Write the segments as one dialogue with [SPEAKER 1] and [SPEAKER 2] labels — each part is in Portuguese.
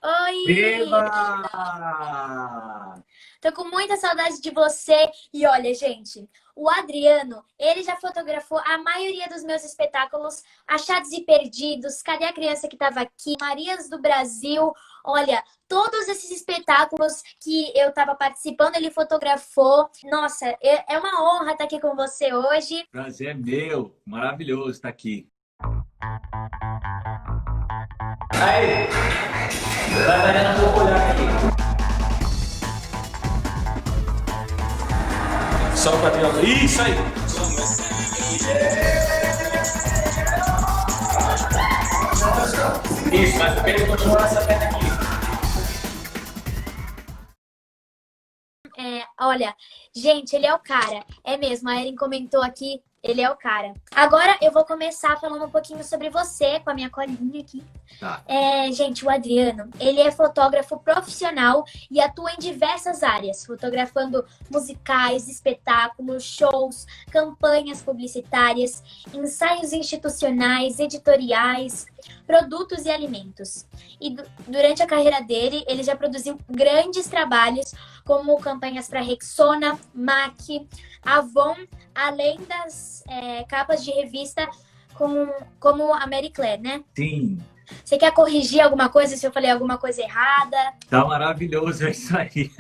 [SPEAKER 1] Oi!
[SPEAKER 2] Eba!
[SPEAKER 1] Tô com muita saudade de você. E olha, gente, o Adriano, ele já fotografou a maioria dos meus espetáculos, Achados e Perdidos, Cadê a Criança que Tava Aqui, Marias do Brasil. Olha, todos esses espetáculos que eu tava participando, ele fotografou. Nossa, é uma honra estar aqui com você hoje.
[SPEAKER 2] Prazer é meu. Maravilhoso estar aqui. Aí, vai dar um pouco olhar aqui. Só o quadril. Isso aí! Isso, mas o peito continua essa perna aqui.
[SPEAKER 1] Olha, gente, ele é o cara. É mesmo, a Erin comentou aqui, ele é o cara. Agora eu vou começar falando um pouquinho sobre você, com a minha colinha aqui.
[SPEAKER 2] Tá.
[SPEAKER 1] Gente, o Adriano, ele é fotógrafo profissional e atua em diversas áreas, fotografando musicais, espetáculos, shows, campanhas publicitárias, ensaios institucionais, editoriais, produtos e alimentos. E durante a carreira dele, ele já produziu grandes trabalhos, como campanhas para Rexona, MAC, Avon, além das capas de revista como a Marie Claire, né?
[SPEAKER 2] Sim.
[SPEAKER 1] Você quer corrigir alguma coisa se eu falei alguma coisa errada?
[SPEAKER 2] Tá maravilhoso, é isso aí.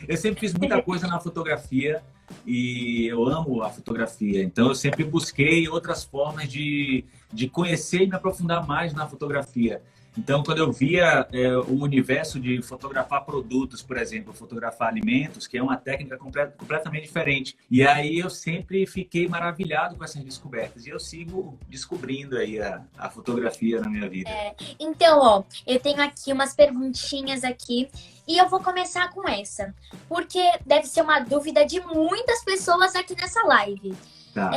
[SPEAKER 2] Eu sempre fiz muita coisa na fotografia e eu amo a fotografia. Então, eu sempre busquei outras formas de conhecer e me aprofundar mais na fotografia. Então, quando eu via o universo de fotografar produtos, por exemplo, fotografar alimentos, que é uma técnica completamente diferente. E aí eu sempre fiquei maravilhado com essas descobertas. E eu sigo descobrindo aí a fotografia na minha vida.
[SPEAKER 1] Então, ó, eu tenho aqui umas perguntinhas aqui e eu vou começar com essa, porque deve ser uma dúvida de muitas pessoas aqui nessa live.
[SPEAKER 2] Tá.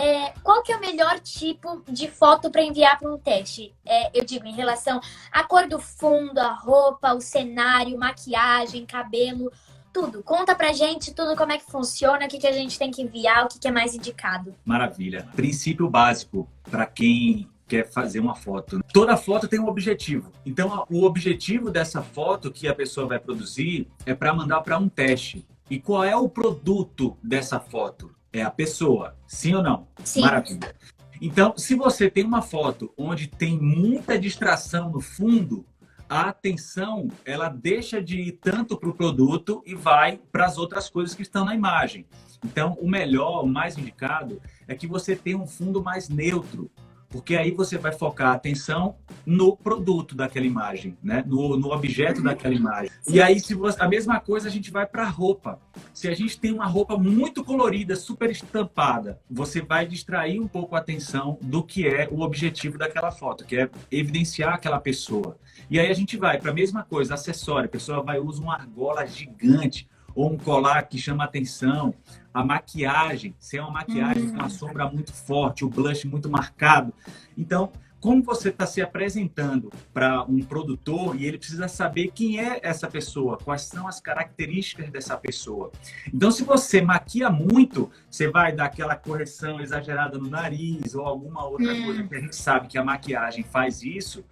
[SPEAKER 1] Qual que é o melhor tipo de foto para enviar para um teste? Eu digo, em relação à cor do fundo, a roupa, o cenário, maquiagem, cabelo, tudo. Conta pra gente tudo como é que funciona, o que a gente tem que enviar, o que é mais indicado.
[SPEAKER 2] Maravilha. Princípio básico para quem quer fazer uma foto. Toda foto tem um objetivo. Então, o objetivo dessa foto que a pessoa vai produzir é para mandar para um teste. E qual é o produto dessa foto? É a pessoa, sim ou não?
[SPEAKER 1] Sim.
[SPEAKER 2] Maravilha. Então, se você tem uma foto onde tem muita distração no fundo, a atenção ela deixa de ir tanto para o produto e vai para as outras coisas que estão na imagem. Então, o melhor, o mais indicado, é que você tenha um fundo mais neutro, porque aí você vai focar a atenção no produto daquela imagem, né? no objeto daquela imagem. E aí, a mesma coisa, a gente vai para a roupa. Se a gente tem uma roupa muito colorida, super estampada, você vai distrair um pouco a atenção do que é o objetivo daquela foto, que é evidenciar aquela pessoa. E aí a gente vai para a mesma coisa, acessório. A pessoa vai usar uma argola gigante ou um colar que chama atenção. A maquiagem, se é uma maquiagem com uma sombra muito forte, o blush muito marcado. Então, como você está se apresentando para um produtor e ele precisa saber quem é essa pessoa, quais são as características dessa pessoa. Então, se você maquia muito, você vai dar aquela correção exagerada no nariz ou alguma outra coisa que a gente sabe que a maquiagem faz isso,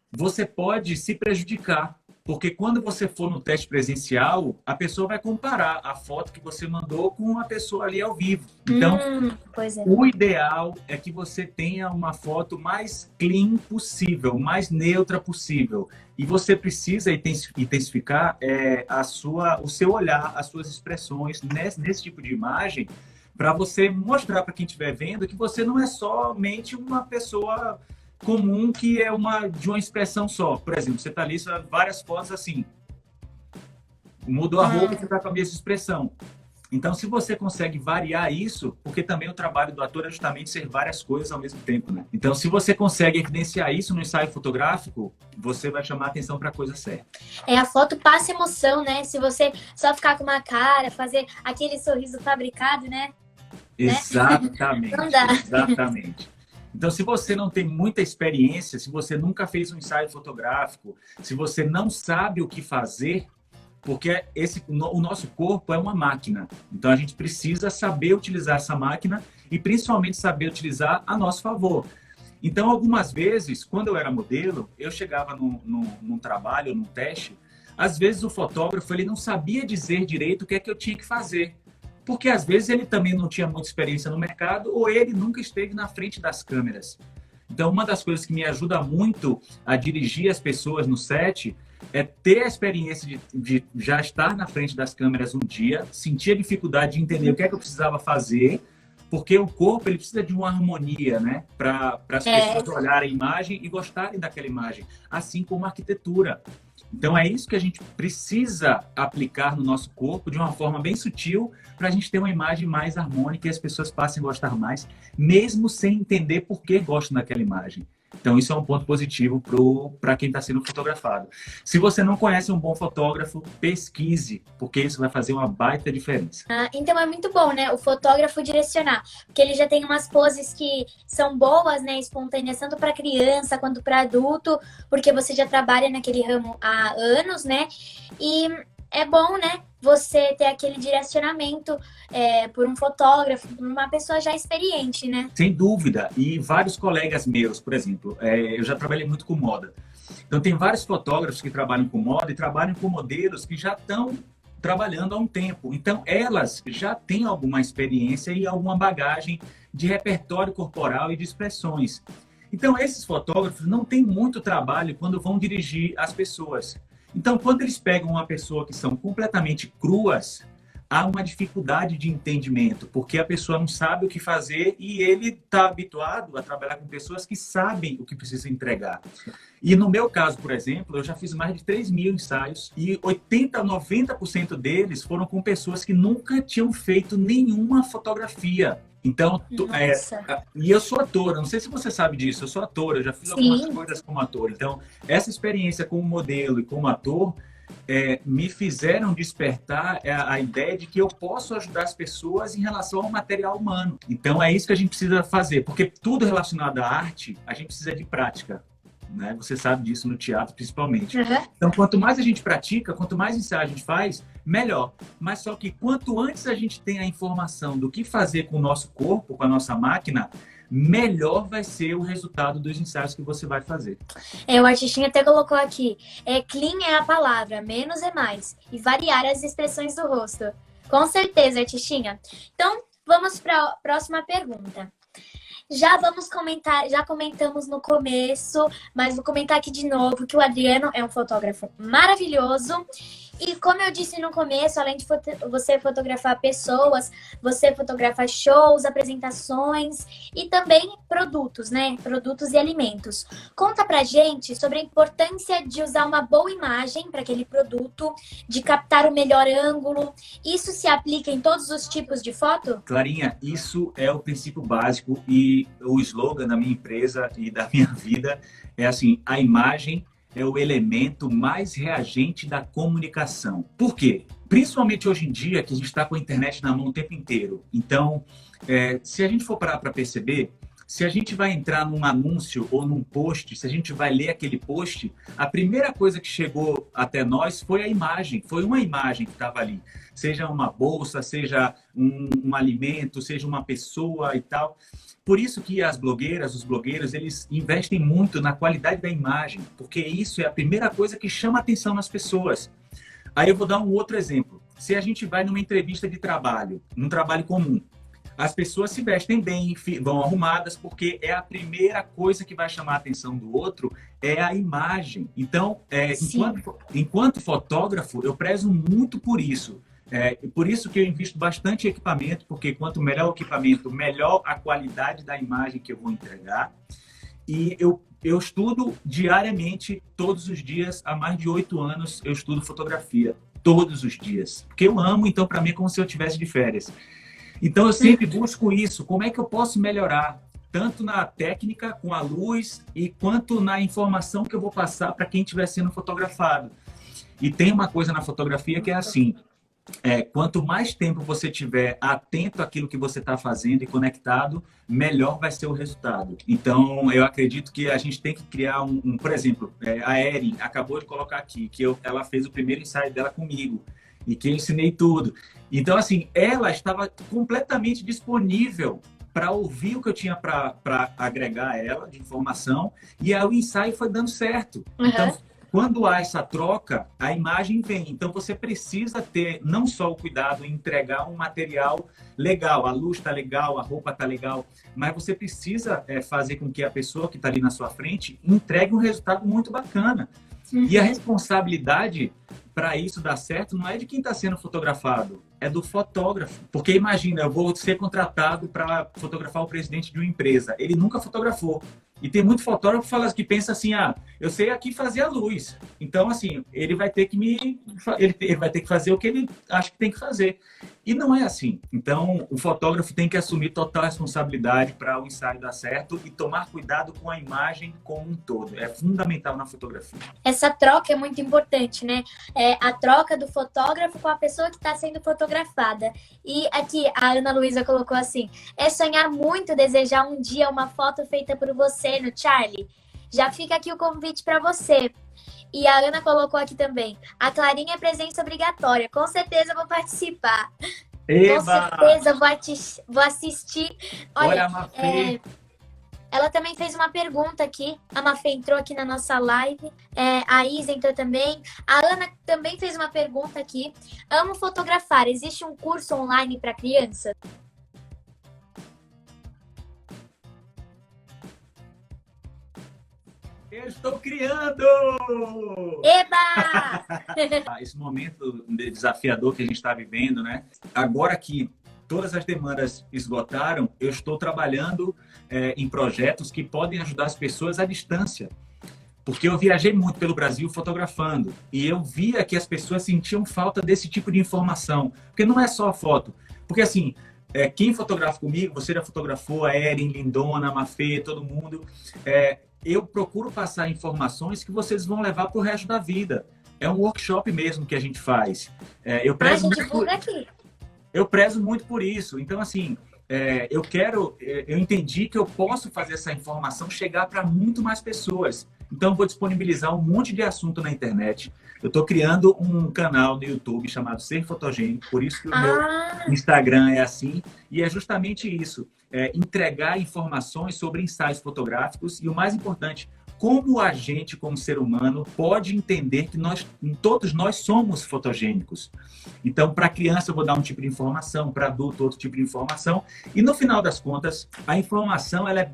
[SPEAKER 2] você pode se prejudicar. Porque quando você for no teste presencial, a pessoa vai comparar a foto que você mandou com a pessoa ali ao vivo. Então, o ideal é que você tenha uma foto mais clean possível, mais neutra possível. E você precisa intensificar o seu olhar, as suas expressões nesse tipo de imagem, para você mostrar para quem estiver vendo que você não é somente uma pessoa comum que é de uma expressão só. Por exemplo, você está ali, você várias fotos assim. Mudou a roupa e você está com a mesma expressão. Então, se você consegue variar isso, porque também o trabalho do ator é justamente ser várias coisas ao mesmo tempo, né? Então, se você consegue evidenciar isso no ensaio fotográfico, você vai chamar a atenção para a coisa certa.
[SPEAKER 1] A foto passa emoção, né? Se você só ficar com uma cara, fazer aquele sorriso fabricado, né?
[SPEAKER 2] Exatamente.
[SPEAKER 1] Não dá.
[SPEAKER 2] Exatamente. Então, se você não tem muita experiência, se você nunca fez um ensaio fotográfico, se você não sabe o que fazer, porque o nosso corpo é uma máquina. Então, a gente precisa saber utilizar essa máquina e, principalmente, saber utilizar a nosso favor. Então, algumas vezes, quando eu era modelo, eu chegava num trabalho, num teste, às vezes o fotógrafo ele não sabia dizer direito o que é que eu tinha que fazer. Porque às vezes ele também não tinha muita experiência no mercado ou ele nunca esteve na frente das câmeras. Então, uma das coisas que me ajuda muito a dirigir as pessoas no set é ter a experiência de já estar na frente das câmeras um dia, sentir a dificuldade de entender o que é que eu precisava fazer, porque o corpo ele precisa de uma harmonia, né? Para as pessoas olharem a imagem e gostarem daquela imagem, assim como a arquitetura. Então é isso que a gente precisa aplicar no nosso corpo de uma forma bem sutil para a gente ter uma imagem mais harmônica e as pessoas passem a gostar mais, mesmo sem entender por que gostam daquela imagem. Então isso é um ponto positivo para quem está sendo fotografado. Se você não conhece um bom fotógrafo, pesquise, porque isso vai fazer uma baita diferença.
[SPEAKER 1] Então é muito bom, né? O fotógrafo direcionar, porque ele já tem umas poses que são boas, né? Espontâneas, tanto para criança quanto para adulto, porque você já trabalha naquele ramo há anos, né? E é bom, né? Você ter aquele direcionamento por um fotógrafo, por uma pessoa já experiente, né?
[SPEAKER 2] Sem dúvida. E vários colegas meus, por exemplo, eu já trabalhei muito com moda. Então, tem vários fotógrafos que trabalham com moda e trabalham com modelos que já estão trabalhando há um tempo. Então, elas já têm alguma experiência e alguma bagagem de repertório corporal e de expressões. Então, esses fotógrafos não têm muito trabalho quando vão dirigir as pessoas. Então, quando eles pegam uma pessoa que são completamente cruas, há uma dificuldade de entendimento, porque a pessoa não sabe o que fazer e ele está habituado a trabalhar com pessoas que sabem o que precisa entregar. E no meu caso, por exemplo, eu já fiz mais de 3.000 ensaios e 80% a 90% deles foram com pessoas que nunca tinham feito nenhuma fotografia. Então, e eu sou ator, não sei se você sabe disso, eu sou ator, eu já fiz algumas coisas como ator. Então, essa experiência como modelo e como ator me fizeram despertar a ideia de que eu posso ajudar as pessoas em relação ao material humano. Então, é isso que a gente precisa fazer, porque tudo relacionado à arte, a gente precisa de prática. Né? Você sabe disso no teatro, principalmente. Então, quanto mais a gente pratica, quanto mais ensaio a gente faz, melhor. Mas só que quanto antes a gente tem a informação do que fazer com o nosso corpo, com a nossa máquina, melhor vai ser o resultado dos ensaios que você vai fazer.
[SPEAKER 1] O artistinha até colocou aqui, clean é a palavra, menos é mais. E variar as expressões do rosto. Com certeza, artistinha. Então, vamos para a próxima pergunta. Já comentamos no começo, mas vou comentar aqui de novo que o Adriano é um fotógrafo maravilhoso. E como eu disse no começo, além de você fotografar pessoas, você fotografa shows, apresentações e também produtos, né? Produtos e alimentos. Conta pra gente sobre a importância de usar uma boa imagem para aquele produto, de captar o melhor ângulo. Isso se aplica em todos os tipos de foto?
[SPEAKER 2] Clarinha, isso é o princípio básico e o slogan da minha empresa e da minha vida é assim, a imagem é o elemento mais reagente da comunicação. Por quê? Principalmente hoje em dia, que a gente está com a internet na mão o tempo inteiro. Então, se a gente for parar para perceber, se a gente vai entrar num anúncio ou num post, se a gente vai ler aquele post, a primeira coisa que chegou até nós foi a imagem, foi uma imagem que estava ali. Seja uma bolsa, seja um alimento, seja uma pessoa e tal. Por isso que as blogueiras, os blogueiros, eles investem muito na qualidade da imagem, porque isso é a primeira coisa que chama a atenção nas pessoas. Aí eu vou dar um outro exemplo. Se a gente vai numa entrevista de trabalho, num trabalho comum, as pessoas se vestem bem, vão arrumadas, porque é a primeira coisa que vai chamar a atenção do outro, é a imagem. Então, enquanto fotógrafo, eu prezo muito por isso. Por isso que eu invisto bastante em equipamento, porque quanto melhor o equipamento, melhor a qualidade da imagem que eu vou entregar. E eu estudo diariamente, todos os dias, há mais de 8 anos, eu estudo fotografia, todos os dias. Porque eu amo, então para mim é como se eu estivesse de férias. Então eu sempre busco isso, como é que eu posso melhorar, tanto na técnica, com a luz, e quanto na informação que eu vou passar para quem estiver sendo fotografado. E tem uma coisa na fotografia que é assim, quanto mais tempo você tiver atento àquilo que você está fazendo e conectado, melhor vai ser o resultado. Então, eu acredito que a gente tem que criar por exemplo, a Erin acabou de colocar aqui, que ela fez o primeiro ensaio dela comigo e que eu ensinei tudo. Então, assim, ela estava completamente disponível para ouvir o que eu tinha para agregar a ela de informação, e aí o ensaio foi dando certo. Então, quando há essa troca, a imagem vem. Então, você precisa ter não só o cuidado em entregar um material legal, a luz está legal, a roupa está legal, mas você precisa fazer com que a pessoa que está ali na sua frente entregue um resultado muito bacana. E a responsabilidade para isso dar certo não é de quem está sendo fotografado, é do fotógrafo. Porque imagina, eu vou ser contratado para fotografar o presidente de uma empresa. Ele nunca fotografou. E tem muito fotógrafo que pensa assim, eu sei aqui fazer a luz. Então, assim, ele vai ter que ele vai ter que fazer o que ele acha que tem que fazer. E não é assim. Então, o fotógrafo tem que assumir total responsabilidade para o ensaio dar certo e tomar cuidado com a imagem como um todo. É fundamental na fotografia.
[SPEAKER 1] Essa troca é muito importante, né? A troca do fotógrafo com a pessoa que está sendo fotografada. E aqui a Ana Luísa colocou assim: é sonhar muito desejar um dia uma foto feita por você no Charlie. Já fica aqui o convite para você. E a Ana colocou aqui também: a Clarinha é presença obrigatória. Com certeza eu vou participar.
[SPEAKER 2] Eba!
[SPEAKER 1] Com certeza vou assistir.
[SPEAKER 2] Olha a Mafê.
[SPEAKER 1] Ela também fez uma pergunta aqui. A Mafê entrou aqui na nossa live. A Isa entrou também. A Ana também fez uma pergunta aqui. Amo fotografar. Existe um curso online para criança?
[SPEAKER 2] Eu estou criando!
[SPEAKER 1] Eba!
[SPEAKER 2] Esse momento desafiador que a gente está vivendo, né? Agora que todas as demandas esgotaram, eu estou trabalhando em projetos que podem ajudar as pessoas à distância. Porque eu viajei muito pelo Brasil fotografando e eu via que as pessoas sentiam falta desse tipo de informação. Porque não é só a foto. Porque assim, quem fotografa comigo, você já fotografou, a Erin, Lindona, a Mafê, todo mundo. Eu procuro passar informações que vocês vão levar para o resto da vida. É um workshop mesmo que a gente faz. Eu prezo muito por isso. Então, assim, eu entendi que eu posso fazer essa informação chegar para muito mais pessoas. Então, vou disponibilizar um monte de assunto na internet. Eu estou criando um canal no YouTube chamado Ser Fotogênico, por isso que o meu Instagram é assim. E é justamente isso, entregar informações sobre ensaios fotográficos e, o mais importante, como a gente, como ser humano, pode entender que todos nós somos fotogênicos. Então, para criança, eu vou dar um tipo de informação, para adulto, outro tipo de informação. E, no final das contas, a informação ela é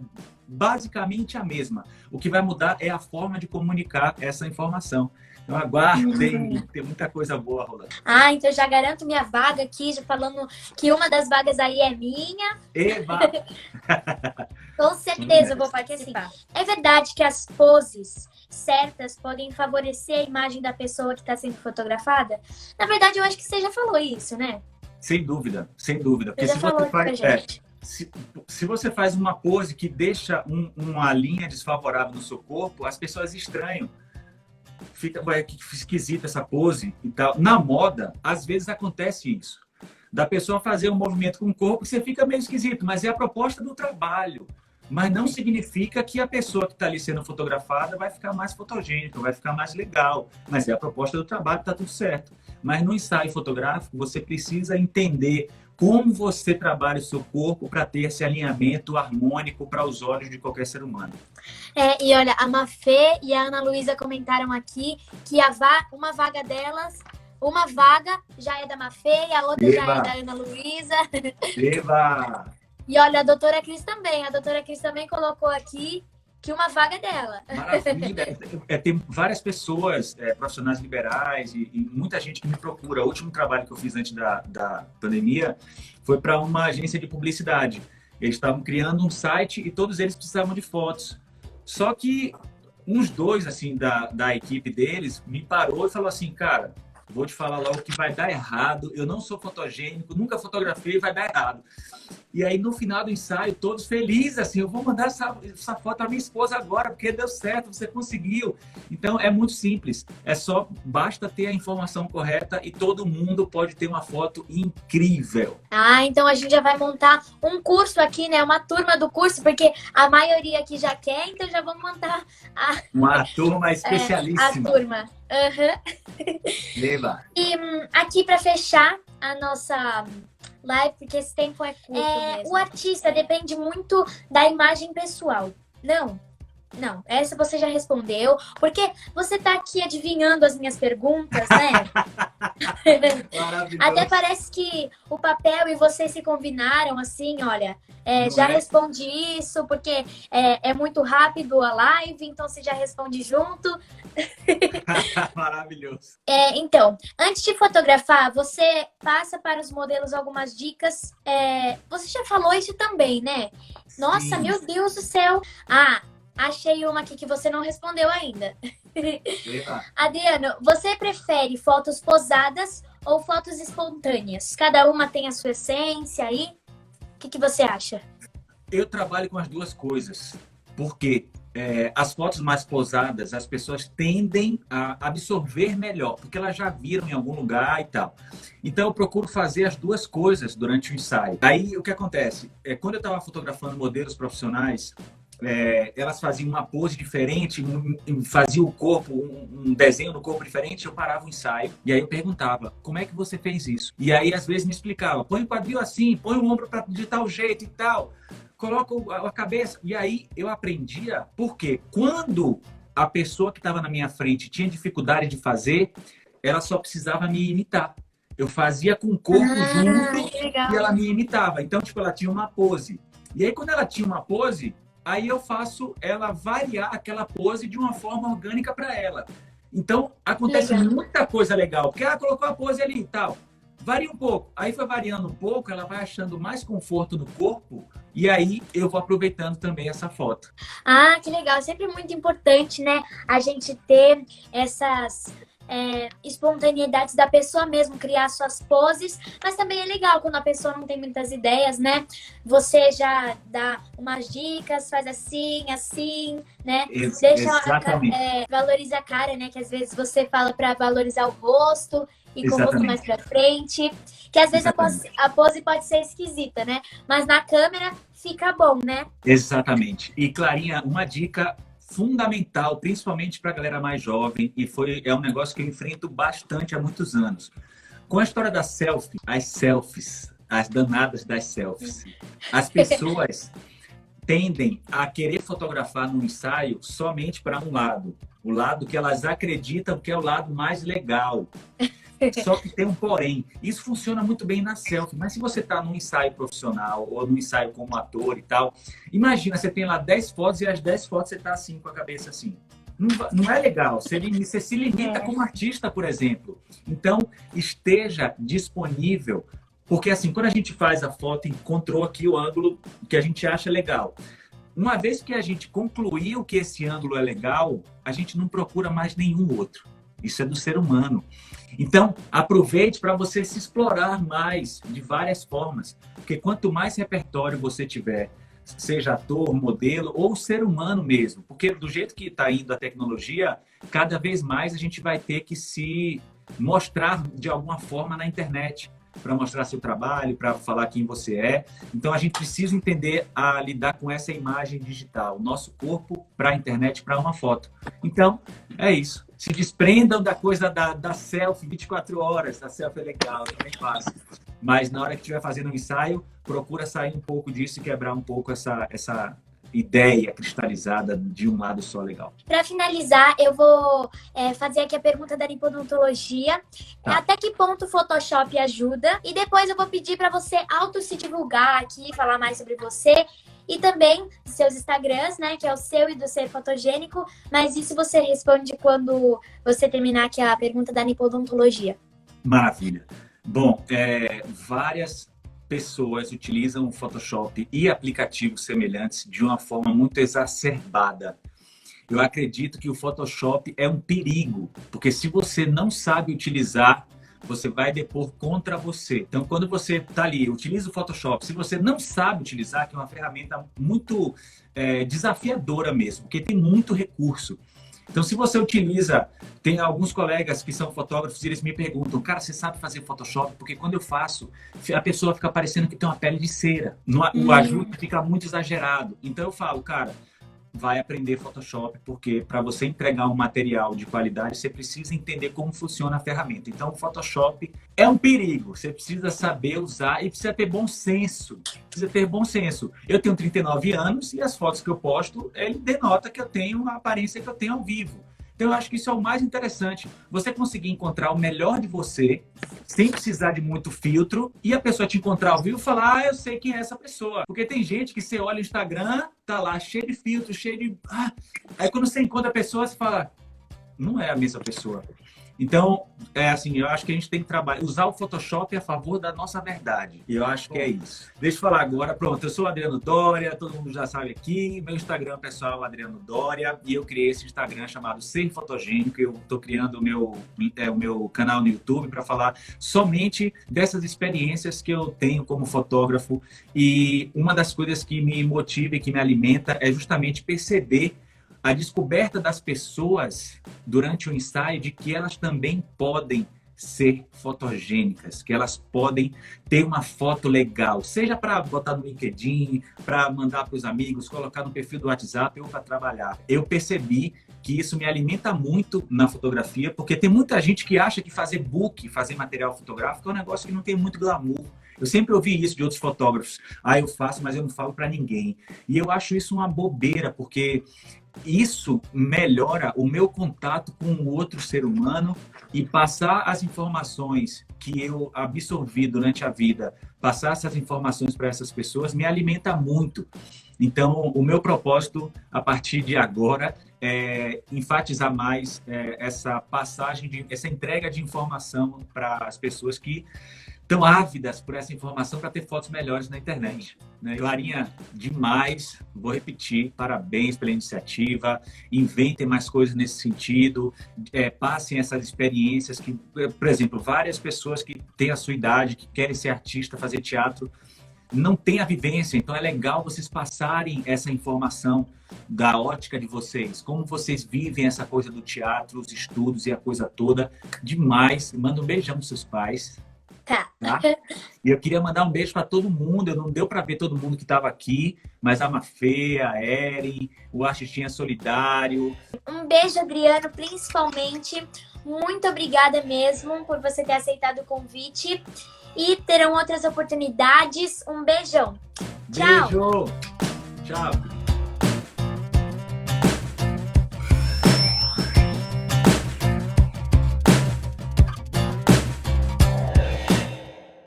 [SPEAKER 2] basicamente a mesma. O que vai mudar é a forma de comunicar essa informação. Então, aguardem, tem muita coisa boa rolando.
[SPEAKER 1] Então já garanto minha vaga aqui, já falando que uma das vagas aí é minha.
[SPEAKER 2] Eba!
[SPEAKER 1] Com certeza eu vou participar. É verdade que as poses certas podem favorecer a imagem da pessoa que está sendo fotografada? Na verdade, eu acho que você já falou isso, né?
[SPEAKER 2] Sem dúvida, sem dúvida.
[SPEAKER 1] Porque
[SPEAKER 2] se você faz uma pose que deixa uma linha desfavorável no seu corpo, as pessoas estranham. Fica que esquisita essa pose e tal. Na moda, às vezes acontece isso. Da pessoa fazer um movimento com o corpo que você fica meio esquisito, mas é a proposta do trabalho. Mas não significa que a pessoa que está ali sendo fotografada vai ficar mais fotogênica, vai ficar mais legal. Mas é a proposta do trabalho, está tudo certo. Mas no ensaio fotográfico, você precisa entender como você trabalha o seu corpo para ter esse alinhamento harmônico para os olhos de qualquer ser humano.
[SPEAKER 1] E olha, a Mafê e a Ana Luísa comentaram aqui que uma vaga delas, uma vaga já é da Mafê e a outra já é da Ana Luísa.
[SPEAKER 2] Eba!
[SPEAKER 1] E olha, a doutora Cris também. A doutora Cris também colocou aqui que uma vaga é dela.
[SPEAKER 2] Maravilha. Tem várias pessoas, profissionais liberais e muita gente que me procura. O último trabalho que eu fiz antes da pandemia foi para uma agência de publicidade. Eles estavam criando um site e todos eles precisavam de fotos. Só que uns dois, assim, da equipe deles me parou e falou assim, cara, vou te falar logo que vai dar errado. Eu não sou fotogênico, nunca fotografei, vai dar errado. E aí, no final do ensaio, todos felizes, assim, eu vou mandar essa foto à minha esposa agora, porque deu certo, você conseguiu. Então, é muito simples. Basta ter a informação correta e todo mundo pode ter uma foto incrível.
[SPEAKER 1] Então a gente já vai montar um curso aqui, né? Uma turma do curso, porque a maioria aqui já quer, então já vamos montar
[SPEAKER 2] uma turma especialíssima.
[SPEAKER 1] A turma.
[SPEAKER 2] Leva.
[SPEAKER 1] E aqui, para fechar live, porque esse tempo é curto mesmo. O artista
[SPEAKER 2] É.
[SPEAKER 1] depende muito da imagem pessoal. Não. Não, essa você já respondeu, porque você tá aqui adivinhando as minhas perguntas, né? Até
[SPEAKER 2] Maravilhoso.
[SPEAKER 1] parece que o papel e você se combinaram assim, olha,
[SPEAKER 2] Não
[SPEAKER 1] já
[SPEAKER 2] é?
[SPEAKER 1] responde isso, porque é muito rápido a live, então você já responde junto.
[SPEAKER 2] Maravilhoso.
[SPEAKER 1] Então, antes de fotografar, você passa para os modelos algumas dicas. Você já falou isso também, né? Nossa,
[SPEAKER 2] Sim.
[SPEAKER 1] meu Deus do céu! Ah, achei uma aqui que você não respondeu ainda.
[SPEAKER 2] Eba.
[SPEAKER 1] Adriano, você prefere fotos posadas ou fotos espontâneas? Cada uma tem a sua essência aí. O que você acha?
[SPEAKER 2] Eu trabalho com as duas coisas, porque as fotos mais posadas, as pessoas tendem a absorver melhor, porque elas já viram em algum lugar e tal. Então, eu procuro fazer as duas coisas durante o ensaio. Aí, o que acontece? Quando eu estava fotografando modelos profissionais, elas faziam uma pose diferente, faziam o corpo, um desenho no corpo diferente, eu parava o ensaio. E aí eu perguntava, como é que você fez isso? E aí, às vezes, me explicava, põe o quadril assim, põe o ombro de tal jeito e tal. Coloca a cabeça. E aí eu aprendia, porque quando a pessoa que estava na minha frente tinha dificuldade de fazer, ela só precisava me imitar. Eu fazia com o corpo junto
[SPEAKER 1] Que legal.
[SPEAKER 2] e ela me imitava. Então, tipo, ela tinha uma pose. E aí, quando ela tinha uma pose, aí eu faço ela variar aquela pose de uma forma orgânica para ela. Então, acontece muita coisa legal. Porque ela colocou a pose ali e tal. Varia um pouco. Aí foi variando um pouco, ela vai achando mais conforto no corpo e aí eu vou aproveitando também essa foto.
[SPEAKER 1] Ah, que legal. Sempre muito importante, né? A gente ter essas espontaneidades da pessoa mesmo, criar suas poses. Mas também é legal quando a pessoa não tem muitas ideias, né? Você já dá umas dicas, faz assim, assim, né?
[SPEAKER 2] Exatamente.
[SPEAKER 1] Valoriza a cara, né? Que às vezes você fala para valorizar o rosto e com o rosto mais
[SPEAKER 2] Exatamente.
[SPEAKER 1] pra frente. Que às vezes
[SPEAKER 2] Exatamente.
[SPEAKER 1] a pose pode ser esquisita, né? Mas na câmera fica bom, né?
[SPEAKER 2] Exatamente. E Clarinha, uma dica fundamental, principalmente para a galera mais jovem, e é um negócio que eu enfrento bastante há muitos anos. Com a história da selfie, as selfies, as danadas das selfies, as pessoas tendem a querer fotografar no ensaio somente para um lado, o lado que elas acreditam que é o lado mais legal. Só que tem um porém. Isso funciona muito bem na selfie, mas se você está num ensaio profissional ou num ensaio como ator e tal, imagina, você tem lá 10 fotos e as 10 fotos você está assim, com a cabeça assim. Não é legal. Você se limita como artista, por exemplo. Então, esteja disponível. Porque assim, quando a gente faz a foto, encontrou aqui o ângulo que a gente acha legal. Uma vez que a gente concluiu que esse ângulo é legal, a gente não procura mais nenhum outro. Isso é do ser humano. Então, aproveite para você se explorar mais de várias formas. Porque quanto mais repertório você tiver, seja ator, modelo ou ser humano mesmo, porque do jeito que está indo a tecnologia, cada vez mais a gente vai ter que se mostrar de alguma forma na internet, para mostrar seu trabalho, para falar quem você é. Então a gente precisa entender a lidar com essa imagem digital, nosso corpo para a internet, para uma foto. Então, é isso. Se desprendam da coisa da selfie 24 horas. A selfie é legal, eu também faço. Mas na hora que estiver fazendo um ensaio, procura sair um pouco disso e quebrar um pouco essa ideia cristalizada de um lado só legal.
[SPEAKER 1] Para finalizar, eu vou fazer aqui a pergunta da nipodontologia.
[SPEAKER 2] Tá.
[SPEAKER 1] Até que ponto o Photoshop ajuda? E depois eu vou pedir para você auto se divulgar aqui, falar mais sobre você. E também seus Instagrams, né? Que é o seu e do Ser Fotogênico. Mas isso você responde quando você terminar aqui a pergunta da nipodontologia.
[SPEAKER 2] Maravilha. Bom, várias pessoas utilizam o Photoshop e aplicativos semelhantes de uma forma muito exacerbada. Eu acredito que o Photoshop é um perigo, porque se você não sabe utilizar, você vai depor contra você. Então, quando você está ali, utiliza o Photoshop, se você não sabe utilizar, que é uma ferramenta muito desafiadora mesmo, porque tem muito recurso. Então, se você utiliza, tem alguns colegas que são fotógrafos e eles me perguntam, cara, você sabe fazer Photoshop? Porque quando eu faço, a pessoa fica parecendo que tem uma pele de cera. O ajuste fica muito exagerado. Então, eu falo, cara, vai aprender Photoshop, porque para você entregar um material de qualidade, você precisa entender como funciona a ferramenta. Então, o Photoshop é um perigo. Você precisa saber usar e precisa ter bom senso. Precisa ter bom senso. Eu tenho 39 anos e as fotos que eu posto, ele denota que eu tenho a aparência que eu tenho ao vivo. Então, eu acho que isso é o mais interessante. Você conseguir encontrar o melhor de você, sem precisar de muito filtro, e a pessoa te encontrar ao vivo e falar, eu sei quem é essa pessoa. Porque tem gente que você olha o Instagram, tá lá cheio de filtro, cheio de... Aí quando você encontra a pessoa, você fala, não é a mesma pessoa. Então, é assim, eu acho que a gente tem que trabalhar, usar o Photoshop a favor da nossa verdade. E eu acho que é isso. Deixa eu falar agora, pronto, eu sou o Adriano Doria, todo mundo já sabe aqui, meu Instagram pessoal é Adriano Doria, e eu criei esse Instagram chamado Ser Fotogênico, eu estou criando o meu canal no YouTube para falar somente dessas experiências que eu tenho como fotógrafo, e uma das coisas que me motiva e que me alimenta é justamente perceber a descoberta das pessoas durante o ensaio de que elas também podem ser fotogênicas, que elas podem ter uma foto legal, seja para botar no LinkedIn, para mandar para os amigos, colocar no perfil do WhatsApp ou para trabalhar. Eu percebi que isso me alimenta muito na fotografia, porque tem muita gente que acha que fazer book, fazer material fotográfico é um negócio que não tem muito glamour. Eu sempre ouvi isso de outros fotógrafos. Eu faço, mas eu não falo para ninguém. E eu acho isso uma bobeira, porque isso melhora o meu contato com o outro ser humano e passar as informações que eu absorvi durante a vida, passar essas informações para essas pessoas me alimenta muito. Então, o meu propósito a partir de agora é enfatizar mais essa passagem, essa entrega de informação para as pessoas que estão ávidas por essa informação para ter fotos melhores na internet. Né? Clarinha, demais. Vou repetir, parabéns pela iniciativa. Inventem mais coisas nesse sentido. Passem essas experiências que, por exemplo, várias pessoas que têm a sua idade, que querem ser artista, fazer teatro, não têm a vivência. Então é legal vocês passarem essa informação da ótica de vocês. Como vocês vivem essa coisa do teatro, os estudos e a coisa toda. Demais. Manda um beijão para seus pais.
[SPEAKER 1] Tá.
[SPEAKER 2] E eu queria mandar um beijo para todo mundo. Não deu para ver todo mundo que estava aqui, mas a Mafê, a Erin, o Artistinha Solidário.
[SPEAKER 1] Um beijo, Adriano, principalmente. Muito obrigada mesmo por você ter aceitado o convite. E terão outras oportunidades. Um beijão. Tchau.
[SPEAKER 2] Beijo. Tchau.